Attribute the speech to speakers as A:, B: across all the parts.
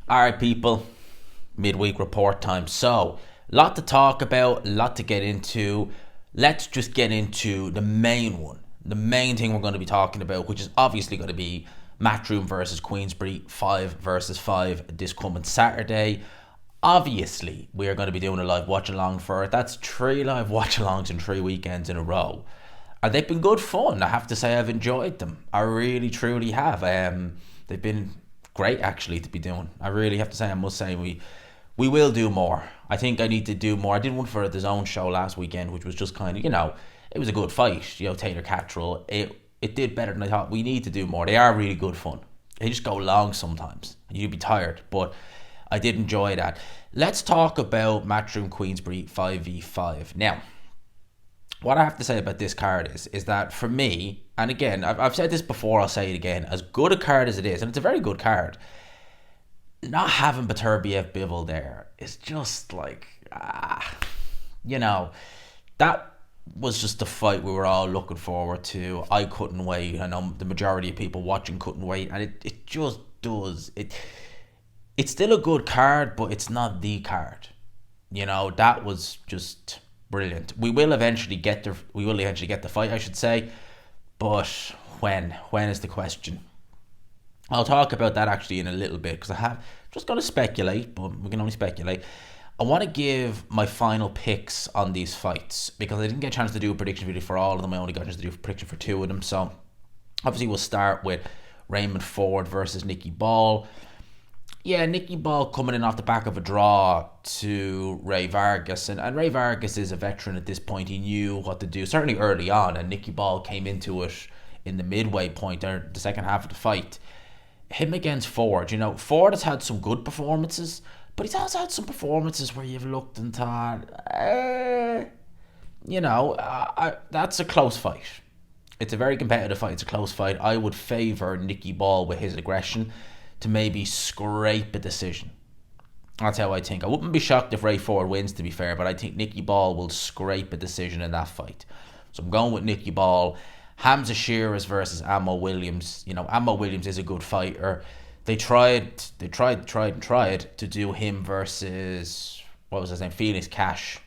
A: Alright, people, midweek report time. So, a lot to talk about, a lot to get into. Let's just get into the main one. The main thing we're going to be talking about, which is obviously going to be Matchroom versus Queensberry, 5 versus 5 this coming Saturday. Obviously, we are going to be doing a live watch along for it. That's 3 live watch alongs in 3 weekends in a row. And they've been good fun. I have to say I've enjoyed them. I really, truly have. They've been great actually to be doing. I really have to say, I must say, we will do more. I think I need to do more. I did one for the Zone show last weekend, which was just kind of, it was a good fight. Taylor Catterall. It did better than I thought. We need to do more. They are really good fun. They just go long sometimes. You'd be tired, but I did enjoy that. Let's talk about Matchroom Queensberry 5v5. Now, what I have to say about this card is that for me, and again, I've said this before, I'll say it again, as good a card as it is, and it's a very good card, not having Beterbiev Bivol there is just like, that was just the fight we were all looking forward to. I couldn't wait. I know the majority of people watching couldn't wait, and it just does. It's still a good card, but it's not the card. That was just brilliant. We will eventually get the fight, I should say, but when is the question. I'll talk about that actually in a little bit, because I have just got to speculate, but we can only speculate. I want to give my final picks on these fights, because I didn't get a chance to do a prediction video for all of them. I only got a chance to do a prediction for 2 of them. So obviously we'll start with Raymond Ford versus Nicky Ball. Yeah, Nicky Ball coming in off the back of a draw to Ray Vargas. And Ray Vargas is a veteran at this point. He knew what to do, certainly early on. And Nicky Ball came into it in the midway point, or the second half of the fight. Him against Ford. Ford has had some good performances, but he's also had some performances where you've looked and thought, that's a close fight. It's a very competitive fight. It's a close fight. I would favour Nicky Ball with his aggression to maybe scrape a decision. That's how I think. I wouldn't be shocked if Ray Ford wins, to be fair, but I think Nicky Ball will scrape a decision in that fight. So I'm going with Nicky Ball. Hamza Shearers versus Ammo Williams. Ammo Williams is a good fighter. They tried to do him versus, what was his name, Felix Cash.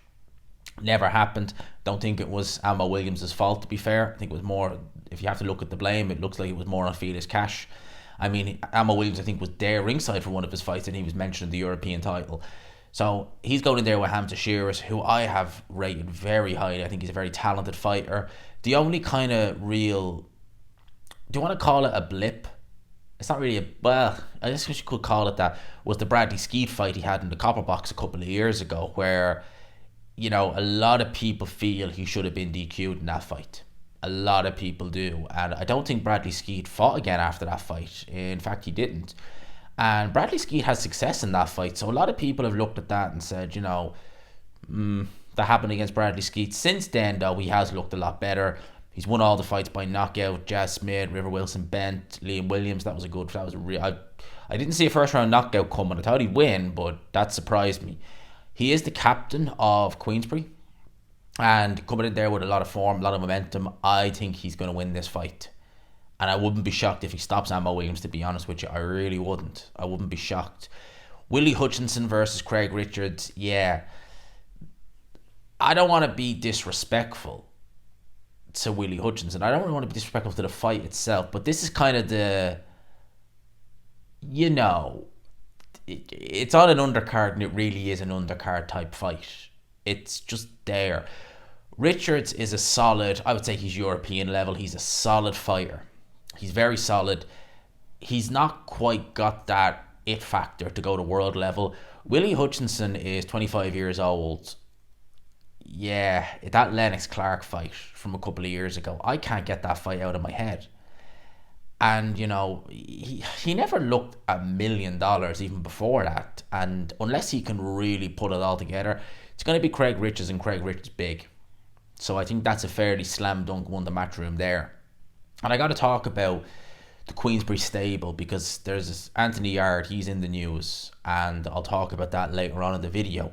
A: Never happened. Don't think it was Ammo Williams' fault, to be fair. I think it was more, if you have to look at the blame, it looks like it was more on Felix Cash. I mean, Ammo Williams, I think, was there ringside for one of his fights, and he was mentioning the European title. So he's going in there with Hamza Shearers, who I have rated very highly. I think he's a very talented fighter. The only kind of real, do you want to call it a blip? It's not really I guess you could call it that, was the Bradley Skeet fight he had in the Copper Box a couple of years ago, where, a lot of people feel he should have been DQ'd in that fight. A lot of people do. And I don't think Bradley Skeet fought again after that fight. In fact, he didn't. And Bradley Skeet has success in that fight. So a lot of people have looked at that and said, that happened against Bradley Skeet. Since then, though, he has looked a lot better. He's won all the fights by knockout. Jazz Smith, River Wilson, Bent, Liam Williams. That was a real. I didn't see a first round knockout coming. I thought he'd win, but that surprised me. He is the captain of Queensberry, and coming in there with a lot of form, a lot of momentum. I think he's going to win this fight. And I wouldn't be shocked if he stops Ammo Williams, to be honest with you. I really wouldn't. I wouldn't be shocked. Willie Hutchinson versus Craig Richards. Yeah. I don't want to be disrespectful to Willie Hutchinson. I don't really want to be disrespectful to the fight itself. But this is kind of the, it's on an undercard, and it really is an undercard type fight. It's just there. Richards is a solid, I would say he's European level. He's a solid fighter. He's very solid. He's not quite got that it factor to go to world level. Willie Hutchinson is 25 years old. Yeah, that Lennox Clark fight from a couple of years ago, I can't get that fight out of my head. And, he never looked $1 million even before that. And unless he can really put it all together, it's going to be Craig Richards, and Craig Richards big. So I think that's a fairly slam dunk one, the Matchroom there. And I got to talk about the Queensberry stable, because there's this Anthony Yarde, he's in the news, and I'll talk about that later on in the video.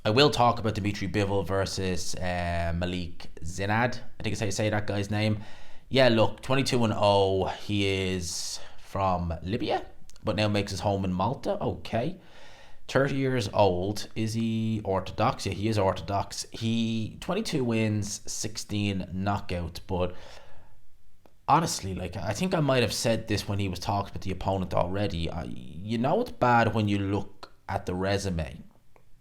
A: I will talk about Dimitri Bivol versus Malik Zinad. I think it's how you say that guy's name. Yeah, look, 22-0. He is from Libya, but now makes his home in Malta. Okay. 30 years old. Is he orthodox? Yeah, he is orthodox. He 22 wins, 16 knockouts, but honestly, like, I think I might have said this when he was talking with the opponent already. It's bad when you look at the resume.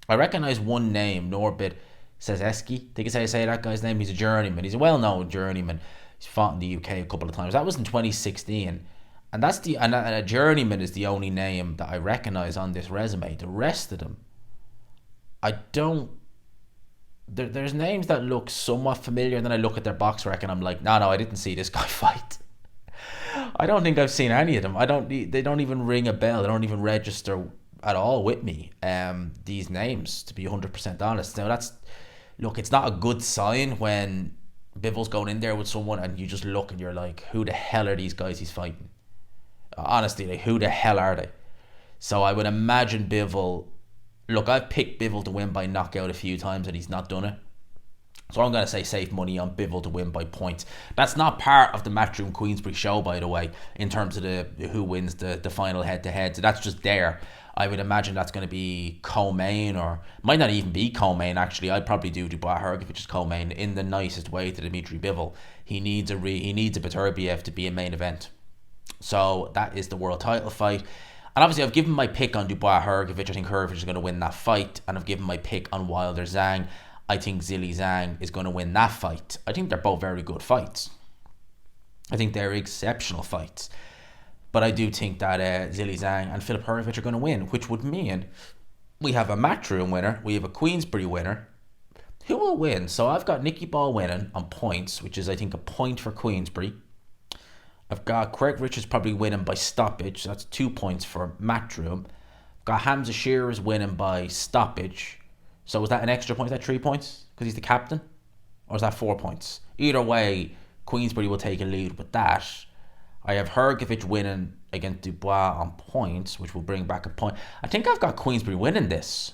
A: I recognize one name, Norbit Sazeski. I think it's how you say that guy's name. He's a journeyman. He's a well-known journeyman. He's fought in the UK a couple of times. That was in 2016. And a journeyman is the only name that I recognize on this resume. The rest of them, I don't. There's names that look somewhat familiar, and then I look at their box rec and I'm like, no, I didn't see this guy fight. I don't think I've seen any of them. They don't even ring a bell. They don't even register at all with me. These names, to be 100% honest. Now it's not a good sign when Bivol's going in there with someone and you just look and you're like, who the hell are these guys he's fighting? Honestly, like, who the hell are they? So I would imagine Bivol. Look, I've picked Bivol to win by knockout a few times and he's not done it. So I'm going to say save money on Bivol to win by points. That's not part of the Matchroom Queensberry show, by the way, in terms of the who wins the final head-to-head. So that's just there. I would imagine that's going to be co-main, or might not even be co-main, actually. I'd probably do Dubois Hrgovic as co-main in the nicest way to Dmitry Bivol. He needs a Beterbiev to be a main event. So that is the world title fight. And obviously I've given my pick on Dubois Hrgovic. I think Hrgovic is going to win that fight. And I've given my pick on Wilder Zhang. I think Zhilei Zhang is going to win that fight. I think they're both very good fights. I think they're exceptional fights. But I do think that Zhilei Zhang and Filip Hrgovic are going to win, which would mean we have a Matchroom winner. We have a Queensberry winner. Who will win? So I've got Nicky Ball winning on points, which is, I think, a point for Queensberry. I've got Craig Richards probably winning by stoppage. So that's 2 points for Matchroom. I've got Hamza Shearers winning by stoppage. So is that an extra point? Is that 3 points? Because he's the captain? Or is that 4 points? Either way, Queensberry will take a lead with that. I have Hrgovic winning against Dubois on points, which will bring back a point. I think I've got Queensberry winning this.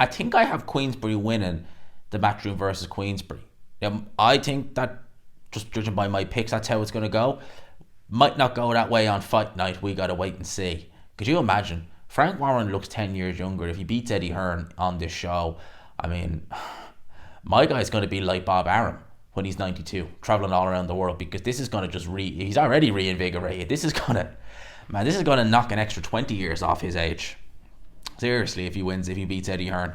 A: I think I have Queensberry winning the Matchroom versus Queensberry. I think that, just judging by my picks, that's how it's going to go. Might not go that way on fight night. We got to wait and see. Could you imagine? Frank Warren looks 10 years younger. If he beats Eddie Hearn on this show, I mean, my guy's going to be like Bob Arum when he's 92, traveling all around the world, because this is going to just he's already reinvigorated. This is going to knock an extra 20 years off his age. Seriously, if he beats Eddie Hearn.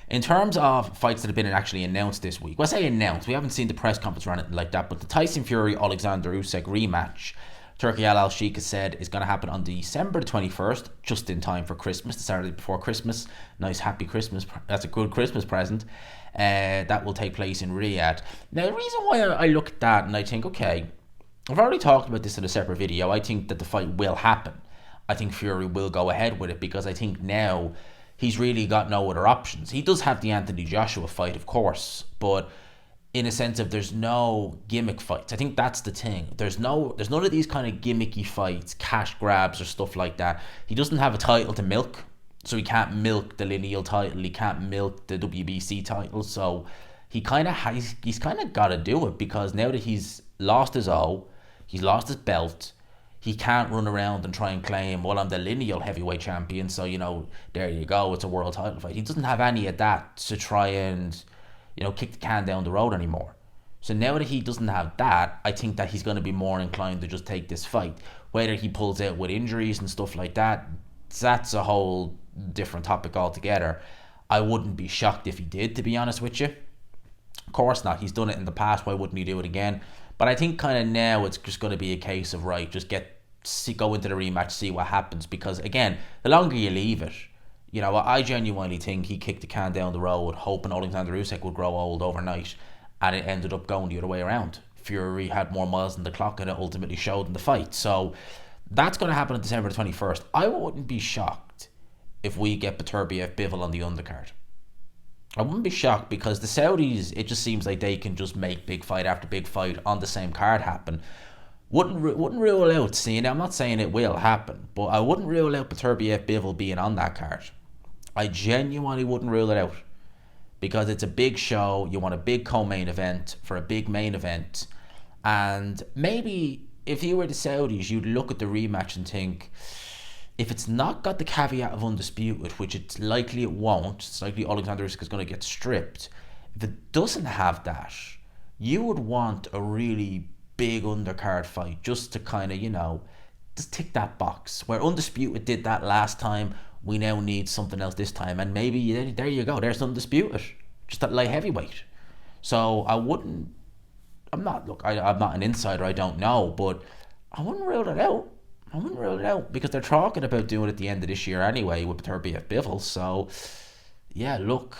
A: In terms of fights that have been actually announced this week, well, I say announced, we haven't seen the press conference or anything like that, but the Tyson Fury Oleksandr Usyk rematch, Turki Al Sheikh has said, is going to happen on December the 21st, just in time for Christmas, the Saturday before Christmas. Nice, happy Christmas. That's a good Christmas present. That will take place in Riyadh. Now, the reason why I look at that and I think, okay, I've already talked about this in a separate video. I think that the fight will happen. I think Fury will go ahead with it, because I think now he's really got no other options. He does have the Anthony Joshua fight, of course, but in a sense of there's no gimmick fights. I think that's the thing. There's none of these kind of gimmicky fights, cash grabs or stuff like that. He doesn't have a title to milk, so he can't milk the lineal title. He can't milk the WBC title. So he's kind of got to do it, because now that he's lost his O, he's lost his belt, he can't run around and try and claim, well, I'm the lineal heavyweight champion, so, there you go, it's a world title fight. He doesn't have any of that to try and, kick the can down the road anymore. So now that he doesn't have that, I think that he's going to be more inclined to just take this fight. Whether he pulls out with injuries and stuff like that, that's a whole different topic altogether. I wouldn't be shocked if he did, to be honest with you. Of course not. He's done it in the past. Why wouldn't he do it again? But I think kind of now it's just going to be a case of, right, just go into the rematch, see what happens. Because, again, the longer you leave it, I genuinely think he kicked the can down the road, hoping Oleksandr Usyk would grow old overnight, and it ended up going the other way around. Fury had more miles on the clock, and it ultimately showed in the fight. So that's going to happen on December the 21st. I wouldn't be shocked if we get Beterbiev Bivol on the undercard. I wouldn't be shocked, because the Saudis, it just seems like they can just make big fight after big fight on the same card happen. Wouldn't rule out seeing it. I'm not saying it will happen, but I wouldn't rule out Beterbiev Bivol being on that card. I genuinely wouldn't rule it out, because it's a big show. You want a big co-main event for a big main event, and maybe if you were the Saudis, you'd look at the rematch and think, if it's not got the caveat of undisputed, which it's likely it won't, it's likely Oleksandr Usyk is going to get stripped. If it doesn't have that, you would want a really big undercard fight just to kind of, just tick that box. Where undisputed did that last time, we now need something else this time, and maybe there you go. There's undisputed, just that light heavyweight. So I'm not an insider. I don't know, but I wouldn't rule it out. Because they're talking about doing it at the end of this year anyway with Turby at Bivol. So, yeah, look,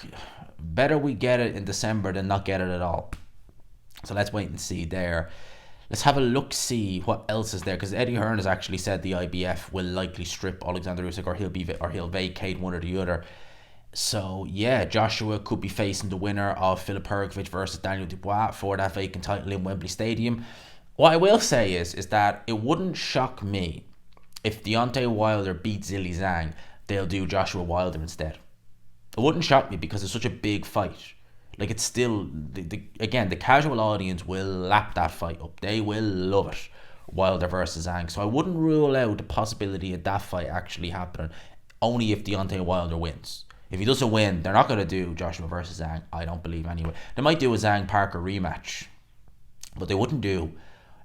A: better we get it in December than not get it at all. So let's wait and see there. Let's have a look, see what else is there, because Eddie Hearn has actually said the IBF will likely strip Oleksandr Usyk, or he'll vacate one or the other. So yeah, Joshua could be facing the winner of Filip Hrgovic versus Daniel Dubois for that vacant title in Wembley Stadium. What I will say is that it wouldn't shock me if Deontay Wilder beats Zhilei Zhang, they'll do Joshua Wilder instead. It wouldn't shock me because it's such a big fight. Like, it's still, again, the casual audience will lap that fight up. They will love it, Wilder versus Zhang. So I wouldn't rule out the possibility of that fight actually happening, only if Deontay Wilder wins. If he doesn't win, they're not going to do Joshua versus Zhang, I don't believe anyway. They might do a Zhang-Parker rematch, but they wouldn't do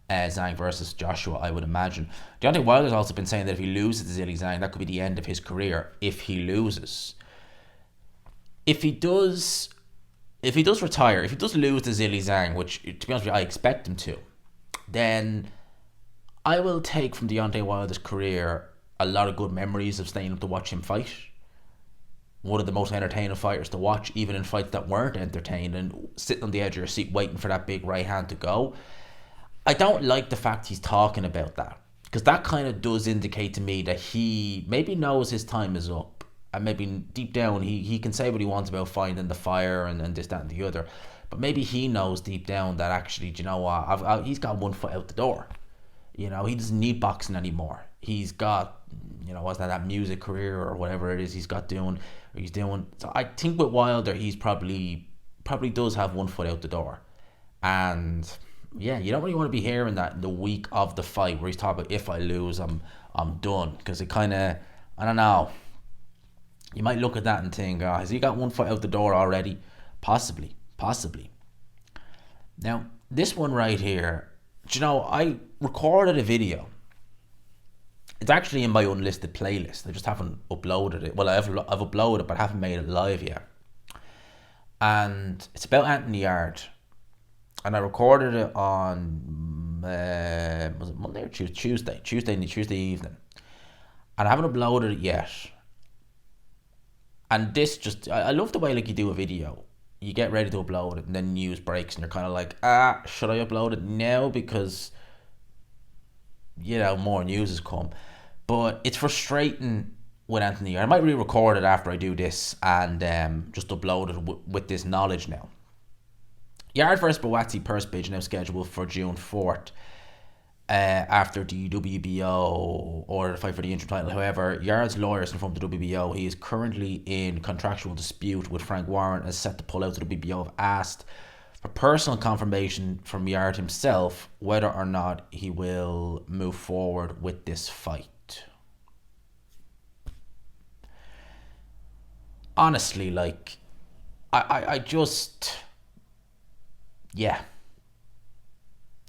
A: Zhang versus Joshua, I would imagine. Deontay Wilder's also been saying that if he loses to Zhilei Zhang, that could be the end of his career if he loses. If he does retire, if he does lose to Zhilei Zhang, which, to be honest with you, I expect him to, then I will take from Deontay Wilder's career a lot of good memories of staying up to watch him fight. One of the most entertaining fighters to watch, even in fights that weren't entertaining, and sitting on the edge of your seat waiting for that big right hand to go. I don't like the fact he's talking about that, because that kind of does indicate to me that he maybe knows his time is up, and maybe deep down he can say what he wants about finding the fire and this, that and the other, but maybe he knows deep down that actually, do you know what, he's got one foot out the door. He doesn't need boxing anymore. He's got, wasn't that music career or whatever it is he's doing. So I think with Wilder, he's probably does have one foot out the door. And yeah, you don't really want to be hearing that in the week of the fight where he's talking about, if I lose, I'm done. Because it kind of, I don't know, you might look at that and think, has he got one foot out the door already? Possibly. Now, this one right here, I recorded a video. It's actually in my unlisted playlist. I just haven't uploaded it. Well, I've uploaded it, but I haven't made it live yet. And it's about Anthony Yarde. And I recorded it on, was it Monday or Tuesday? Tuesday evening. And I haven't uploaded it yet. And this just, I love the way you do a video. You get ready to upload it and then news breaks and you're kind of like, should I upload it now? Because, more news has come. But it's frustrating with Anthony. I might re-record it after I do this and just upload it with this knowledge now. Yarde versus Boazzi purse bid now scheduled for June 4th after the WBO or the fight for the interim title. However, Yarde's lawyers informed the WBO he is currently in contractual dispute with Frank Warren and is set to pull out. The WBO have asked for personal confirmation from Yarde himself whether or not he will move forward with this fight. Honestly, I just... Yeah.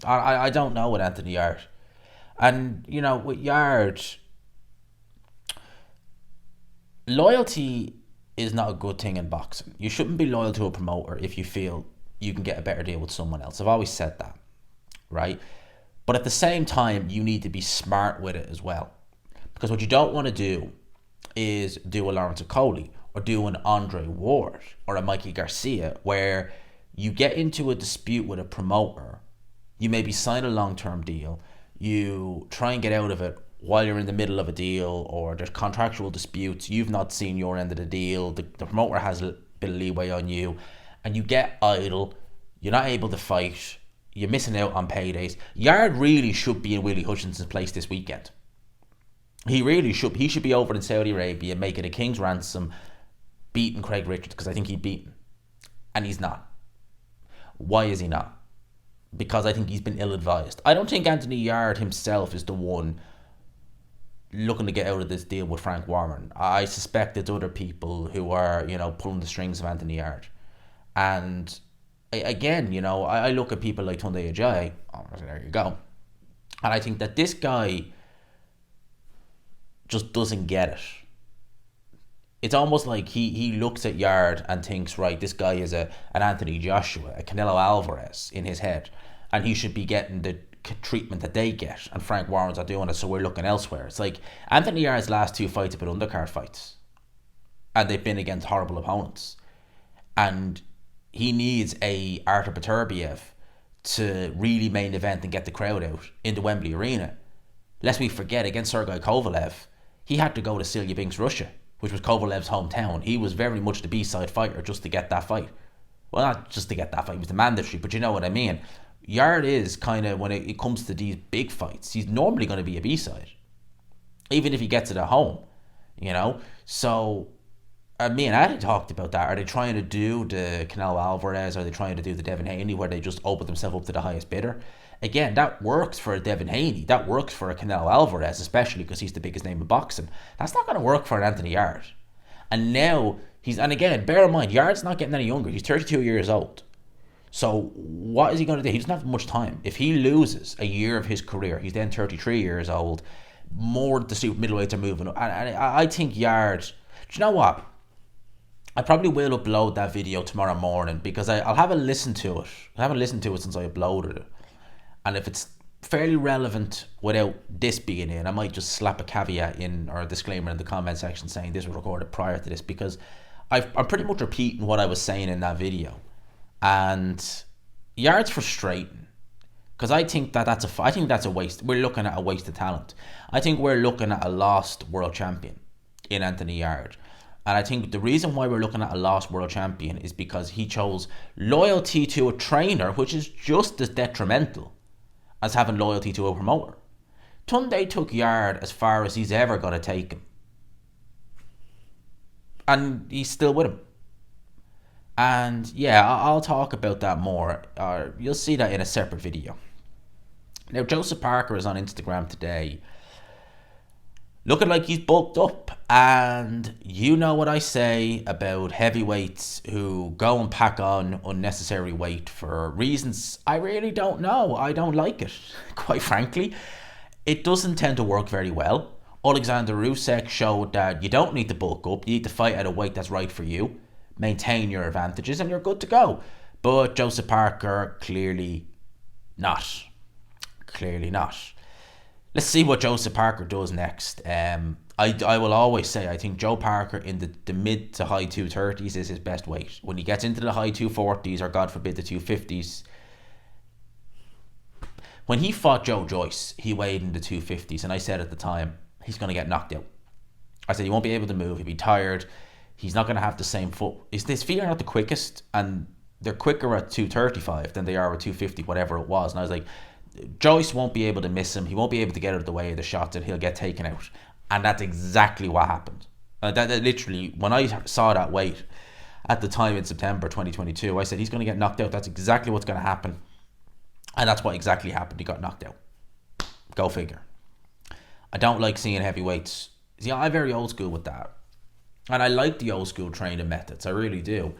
A: I don't know with Anthony Yarde. And, with Yarde, loyalty is not a good thing in boxing. You shouldn't be loyal to a promoter if you feel you can get a better deal with someone else. I've always said that, right? But at the same time, you need to be smart with it as well. Because what you don't want to do is do a Lawrence Okoli or do an Andre Ward or a Mikey Garcia, where you get into a dispute with a promoter, you maybe sign a long-term deal, you try and get out of it while you're in the middle of a deal, or there's contractual disputes, you've not seen your end of the deal, the promoter has a bit of leeway on you, and you get idle, you're not able to fight, you're missing out on paydays. Yarde really should be in Willie Hutchinson's place this weekend. He really should. He should be over in Saudi Arabia making a king's ransom, beating Craig Richards, because I think he'd beat him. And he's not. Why is he not? because I think he's been ill-advised. I don't think Anthony Yarde himself is the one looking to get out of this deal with Frank Warren. I suspect it's other people who are, pulling the strings of Anthony Yarde. And again, I look at people like Tunde Ajayi. Oh, there you go. And I think that this guy just doesn't get it. It's almost like he looks at Yarde and thinks, right, this guy is an Anthony Joshua, a Canelo Alvarez in his head, and he should be getting the treatment that they get, and Frank Warren's not doing it, so we're looking elsewhere. It's like Anthony Yarde's last 2 fights have been undercard fights, and they've been against horrible opponents, and he needs a Artur Beterbiev to really main event and get the crowd out in the Wembley Arena. Lest we forget, against Sergei Kovalev, he had to go to Chelyabinsk, Russia, which was Kovalev's hometown. He was very much the B-side fighter just to get that fight. Well, not just to get that fight, it was the mandatory, but you know what I mean. Yarde is kind of, when it comes to these big fights, he's normally going to be a B-side, even if he gets it at home, So, me and Addy talked about that. Are they trying to do the Canelo Alvarez? Are they trying to do the Devin Haney, where they just open themselves up to the highest bidder? Again, that works for a Devin Haney. That works for a Canelo Alvarez, especially because he's the biggest name in boxing. That's not going to work for an Anthony Yarde. And now, and again, bear in mind, Yarde's not getting any younger. He's 32 years old. So what is he going to do? He doesn't have much time. If he loses a year of his career, he's then 33 years old. More the super middleweights are moving up. And I think Yarde, do you know what? I probably will upload that video tomorrow morning, because I'll have a listen to it. I haven't listened to it since I uploaded it. And if it's fairly relevant without this being in, I might just slap a caveat in, or a disclaimer in the comment section saying this was recorded prior to this, because I'm pretty much repeating what I was saying in that video. And Yarde's frustrating, because I think that's a waste. We're looking at a waste of talent. I think we're looking at a lost world champion in Anthony Yarde. And I think the reason why we're looking at a lost world champion is because he chose loyalty to a trainer, which is just as detrimental as having loyalty to a promoter. Tunde took Yarde as far as he's ever going to take him. And he's still with him. And yeah, I'll talk about that more. You'll see that in a separate video. Now, Joseph Parker is on Instagram today, looking like he's bulked up. And you know what I say about heavyweights who go and pack on unnecessary weight for reasons I really don't know. I don't like it, quite frankly. It doesn't tend to work very well. Oleksandr Usyk showed that you don't need to bulk up. You need to fight at a weight that's right for you, maintain your advantages, and you're good to go. But Joseph Parker, clearly not. Clearly not. Let's see what Joseph Parker does next. I will always say I think Joe Parker in the mid to high 230s is his best weight. When he gets into the high 240s, or God forbid the 250s. When he fought Joe Joyce, he weighed in the 250s, and I said at the time, he's going to get knocked out. I said he won't be able to move, he'll be tired, he's not going to have the same foot. His feet are not the quickest, and they're quicker at 235 than they are at 250, whatever it was. And I was like, Joyce won't be able to miss him, he won't be able to get out of the way of the shots, and he'll get taken out. And that's exactly what happened. That literally, when I saw that weight at the time in September 2022, I said he's going to get knocked out. That's exactly what's going to happen. And that's what exactly happened. He got knocked out. Go figure. I don't like seeing heavyweights. See, I'm very old school with that. And I like the old school training methods. I really do.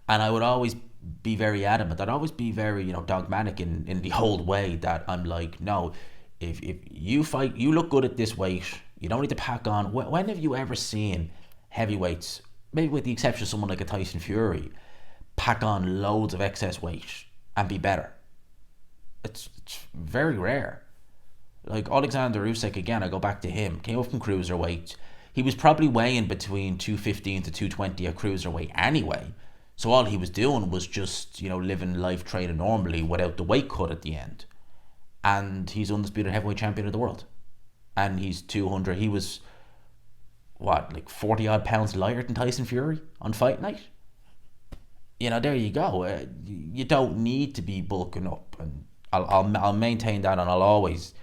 A: And I would always be very adamant. I'd always be very, dogmatic in the old way that I'm like, no, if you fight, you look good at this weight, you don't need to pack on. When have you ever seen heavyweights, maybe with the exception of someone like a Tyson Fury, pack on loads of excess weight and be better? It's very rare. Like Oleksandr Usyk, again, I go back to him, came up from cruiserweight. He was probably weighing between 215 to 220 at cruiserweight anyway. So all he was doing was just, living life training normally without the weight cut at the end. And he's undisputed heavyweight champion of the world. And he's 200. He was, 40 odd pounds lighter than Tyson Fury on fight night? There you go. You don't need to be bulking up. And I'll maintain that, and I'll always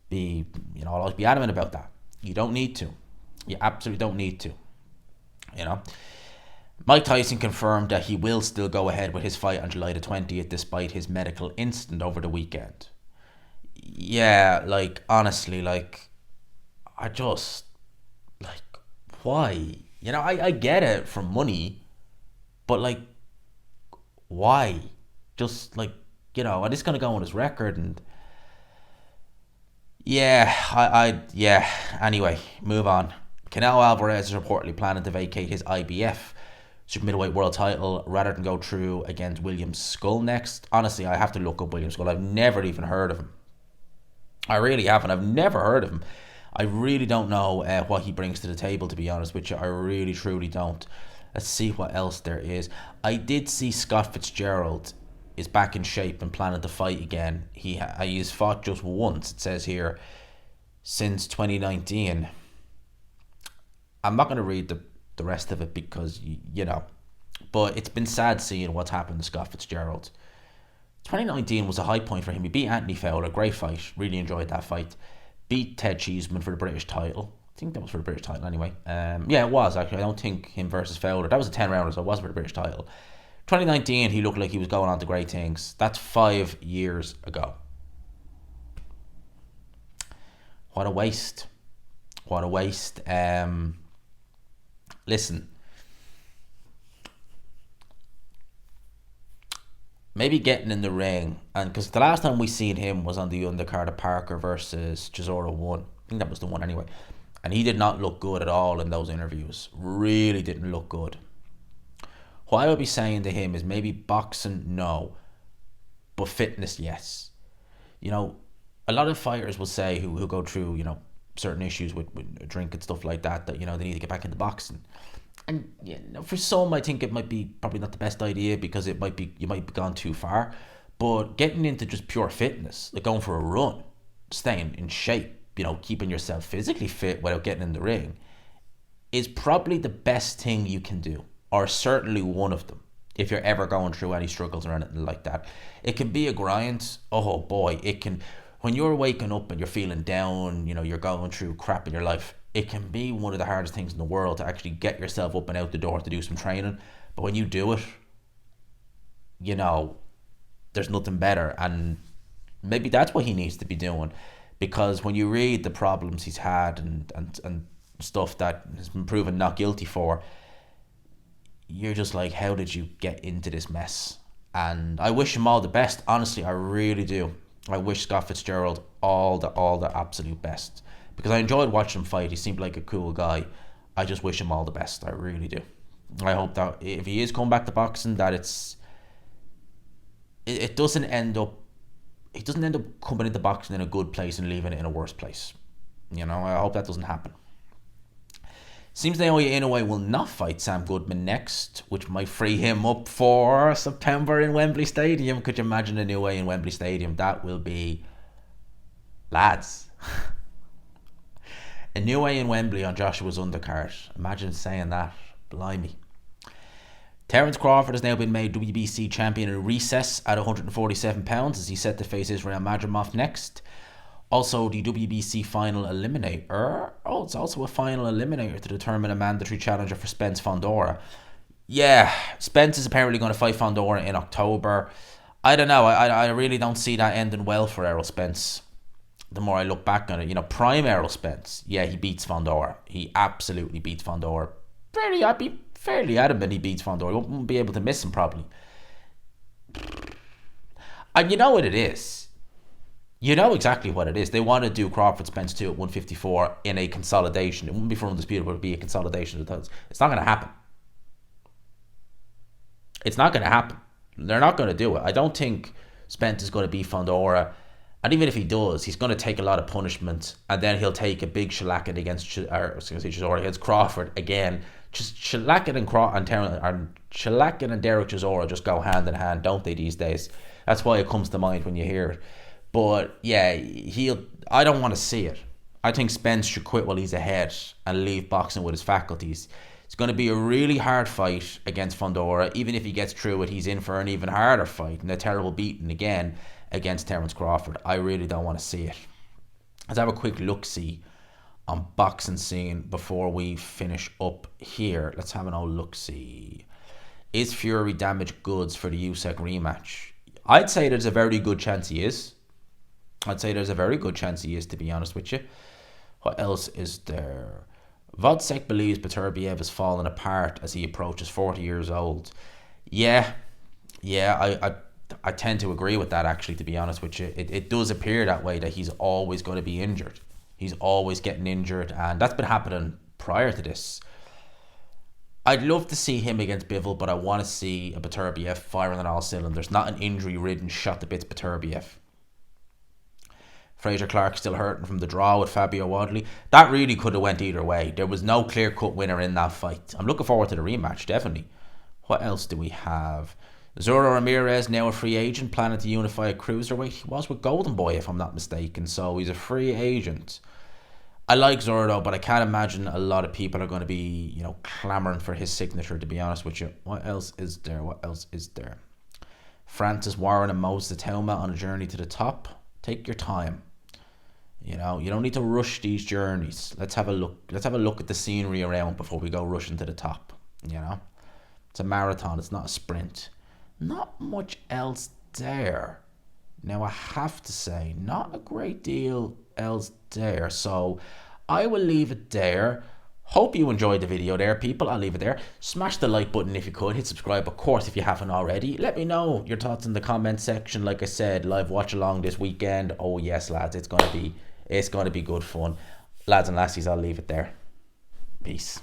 A: be adamant about that. You don't need to. You absolutely don't need to. Mike Tyson confirmed that he will still go ahead with his fight on July the 20th despite his medical incident over the weekend. Yeah, like, honestly, like, I just, like, why? I get it from money, but, like, why? Just, like, and it's going to go on his record, and yeah, yeah. Anyway, move on. Canelo Alvarez is reportedly planning to vacate his IBF super middleweight world title rather than go through against William Skull next. Honestly, I have to look up William Skull. I've never even heard of him. I really haven't. I've never heard of him. I really don't know what he brings to the table, to be honest with you. I really, truly don't. Let's see what else there is. I did see Scott Fitzgerald is back in shape and planning to fight again. He's fought just once, it says here, since 2019. I'm not going to read the rest of it because, but it's been sad seeing what's happened to Scott Fitzgerald. 2019 was a high point for him. He beat Anthony Fowler, great fight. Really enjoyed that fight. Beat Ted Cheeseman for the British title. I think that was for the British title anyway. Yeah, it was actually. I don't think him versus Fowler. That was a 10-rounder, so it wasn't for the British title. 2019, he looked like he was going on to great things. That's 5 years ago. What a waste. What a waste. Listen. Maybe getting in the ring, and because the last time we seen him was on the undercard of Parker versus Chisora 1. I think that was the one anyway. And he did not look good at all in those interviews. Really didn't look good. What I would be saying to him is maybe boxing, no, but fitness, yes. A lot of fighters will say who go through, certain issues with drink and stuff like that, they need to get back into boxing. And for some, I think it might be probably not the best idea because you might be gone too far. But getting into just pure fitness, like going for a run, staying in shape, keeping yourself physically fit without getting in the ring, is probably the best thing you can do, or certainly one of them. If you're ever going through any struggles or anything like that, it can be a grind. Oh boy, it can. When you're waking up and you're feeling down, you're going through crap in your life, it can be one of the hardest things in the world to actually get yourself up and out the door to do some training. But when you do it, there's nothing better. And maybe that's what he needs to be doing. Because when you read the problems he's had and stuff that has been proven not guilty for, you're just like, how did you get into this mess? And I wish him all the best. Honestly, I really do. I wish Scott Fitzgerald all the absolute best. Because I enjoyed watching him fight. He seemed like a cool guy. I just wish him all the best. I really do. I hope that if he is coming back to boxing, that it doesn't end up. He doesn't end up coming into boxing in a good place and leaving it in a worse place. I hope that doesn't happen. Seems Naoya Inoue will not fight Sam Goodman next, which might free him up for September in Wembley Stadium. Could you imagine Inoue in Wembley Stadium? That will be, lads. Inoue in Wembley on Joshua's undercard. Imagine saying that. Blimey. Terence Crawford has now been made WBC champion in recess at 147 pounds as he's set to face Israel Madrimov next. Also, the WBC final eliminator. Oh, it's also a final eliminator to determine a mandatory challenger for Spence Fondora. Yeah, Spence is apparently going to fight Fondora in October. I don't know. I really don't see that ending well for Errol Spence. The more I look back on it, prime Errol Spence, yeah, he beats Fondora. He absolutely beats Fondora. I'd be fairly adamant he beats Fondora. He won't be able to miss him probably. And you know what it is. You know exactly what it is. They want to do Crawford Spence 2 at 154 in a consolidation. It wouldn't be for undisputed, but it would be a consolidation of those. It's not going to happen. It's not going to happen. They're not going to do it. I don't think Spence is going to beat Fondora. And even if he does, he's going to take a lot of punishment, and then he'll take a big shellacking against Crawford again. Just shellacking and Derek Chisora just go hand in hand, don't they, these days? That's why it comes to mind when you hear it. But yeah, I don't want to see it. I think Spence should quit while he's ahead and leave boxing with his faculties. It's going to be a really hard fight against Fondora. Even if he gets through it, he's in for an even harder fight and a terrible beating again against Terence Crawford. I really don't want to see it. Let's have a quick look-see on boxing scene before we finish up here. Let's have an old look-see. Is Fury damaged goods for the Usyk rematch? I'd say there's a very good chance he is. To be honest with you. What else is there? Vodcek believes Beterbiev is falling apart as he approaches 40 years old. Yeah, I tend to agree with that, actually, to be honest with you. It does appear that way, that he's always going to be injured. He's always getting injured, and that's been happening prior to this. I'd love to see him against Bivol, but I want to see a Beterbiev firing on all cylinders, not an injury-ridden, shot to bits Beterbiev. Fraser Clark still hurting from the draw with Fabio Wadley. That really could have went either way. There was no clear-cut winner in that fight. I'm looking forward to the rematch, definitely. What else do we have? Zoro Ramirez, now a free agent, planning to unify a cruiserweight. He was with Golden Boy, if I'm not mistaken, so he's a free agent. I like Zoro, but I can't imagine a lot of people are going to be, clamouring for his signature, to be honest with you. What else is there? Francis Warren and Moses Atauma on a journey to the top. Take your time. You don't need to rush these journeys. Let's have a look at the scenery around before we go rushing to the top. It's a marathon. It's not a sprint. Not much else there. Now, I have to say, not a great deal else there. So I will leave it there. Hope you enjoyed the video there, people. I'll leave it there. Smash the like button if you could. Hit subscribe, of course, if you haven't already. Let me know your thoughts in the comment section. Like I said, live watch along this weekend. Oh yes, lads, it's going to be good fun. Lads and lassies, I'll leave it there. Peace.